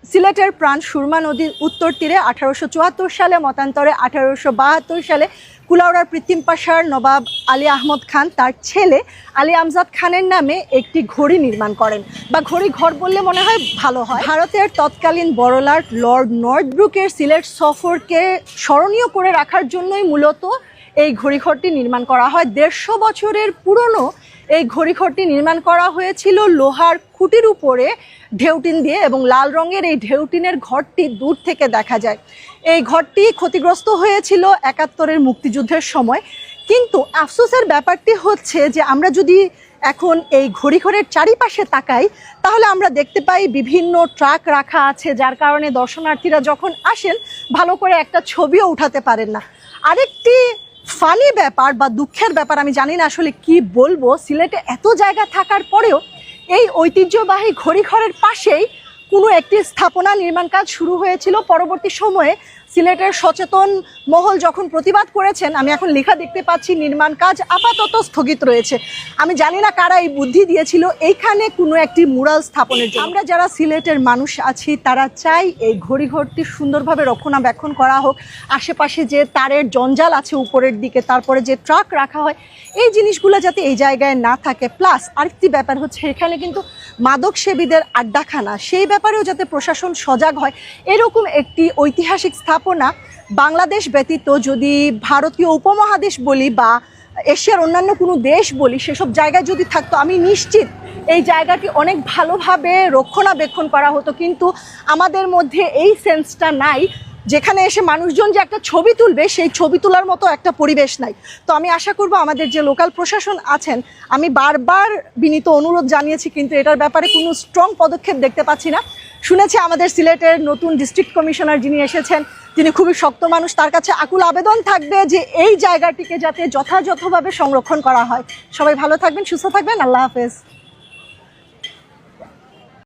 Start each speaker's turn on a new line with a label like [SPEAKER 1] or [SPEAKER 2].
[SPEAKER 1] সিলেটের প্রাণ সুরমা নদীর উত্তর তীরে 1874 সালে মতান্তরে 1872 সালে কুলাউড়ার কৃত্রিম পাশার নবাব আলী আহমদ খান তার ছেলে আলী আমজাদ খানের নামে একটি ঘড়ি নির্মাণ করেন, বা ঘড়ি ঘর বললে মনে হয় ভালো হয়। ভারতের তৎকালীন বড়লাট লর্ড নর্থব্রুকের সিলেট সফরকে স্মরণীয় করে রাখার জন্যই মূলত এই ঘড়িঘরটি নির্মাণ করা হয়। 150 বছরের পুরনো এই ঘড়িঘরটি নির্মাণ করা হয়েছিল লোহার খুঁটির উপরে ঢেউটিন দিয়ে, এবং লাল রঙের এই ঢেউটিনের ঘরটি দূর থেকে দেখা যায়। এই ঘরটি ক্ষতিগ্রস্ত হয়েছিল 71-এর মুক্তিযুদ্ধের সময়। কিন্তু আফসোসের ব্যাপারটি হচ্ছে যে আমরা যদি এখন এই ঘড়িঘরের চারিপাশে তাকাই, তাহলে আমরা দেখতে পাই বিভিন্ন ট্রাক রাখা আছে, যার কারণে দর্শনার্থীরা যখন আসেন ভালো করে একটা ছবিও উঠাতে পারেন না। আরেকটি ফানি ব্যাপার বা দুঃখের ব্যাপার, আমি জানি না আসলে কি বলবো, সিলেটে এত জায়গা থাকার পরেও এই ঐতিহ্যবাহী ঘড়িঘরের পাশেই কোনো একটি স্থাপনা নির্মাণ কাজ শুরু হয়েছিল। পরবর্তী সময়ে সিলেটের সচেতন মহল যখন প্রতিবাদ করেছেন, আমি এখন লেখা দেখতে পাচ্ছি নির্মাণ কাজ আপাতত স্থগিত রয়েছে। আমি জানি না কারা এই বুদ্ধি দিয়েছিল এইখানে কোনো একটি মুরাল স্থাপনের জন্য। আমরা যারা সিলেটের মানুষ আছি তারা চাই এই ঘড়িঘরটি সুন্দরভাবে রক্ষণাবেক্ষণ করা হোক। আশেপাশে যে তারের জঞ্জাল আছে উপরের দিকে, তারপরে যে ট্রাক রাখা হয়, এই জিনিসগুলো যাতে এই জায়গায় না থাকে। প্লাস আরেকটি ব্যাপার হচ্ছে, এখানে কিন্তু মাদক সেবীদের আড্ডাখানা, সেই ব্যাপারেও যাতে প্রশাসন সজাগ হয়। এরকম একটি ঐতিহাসিক স্থাপনা বাংলাদেশ ব্যতীত যদি ভারতীয় উপমহাদেশ বলি বা এশিয়ার অন্যান্য কোনো দেশ বলি, সেসব জায়গায় যদি থাকতো, আমি নিশ্চিত এই জায়গাটি অনেক ভালোভাবে রক্ষণাবেক্ষণ করা হতো। কিন্তু আমাদের মধ্যে এই সেন্সটা নাই, যেখানে এসে মানুষজন যে একটা ছবি তুলবে সেই ছবি তোলার মতো একটা পরিবেশ নাই। তো আমি আশা করব আমাদের যে লোকাল প্রশাসন আছেন, আমি বারবার বিনীত অনুরোধ জানিয়েছি, কিন্তু এটার ব্যাপারে কোনো স্ট্রং পদক্ষেপ দেখতে পাচ্ছি না। শুনেছি আমাদের সিলেটের নতুন ডিস্ট্রিক্ট কমিশনার যিনি এসেছেন, তিনি খুবই শক্ত মানুষ, তার কাছে আকুল আবেদন থাকবে যে এই জায়গাটিকে যাতে যথাযথভাবে সংরক্ষণ করা হয়। সবাই ভালো থাকবেন, সুস্থ থাকবেন, আল্লাহ হাফেজ।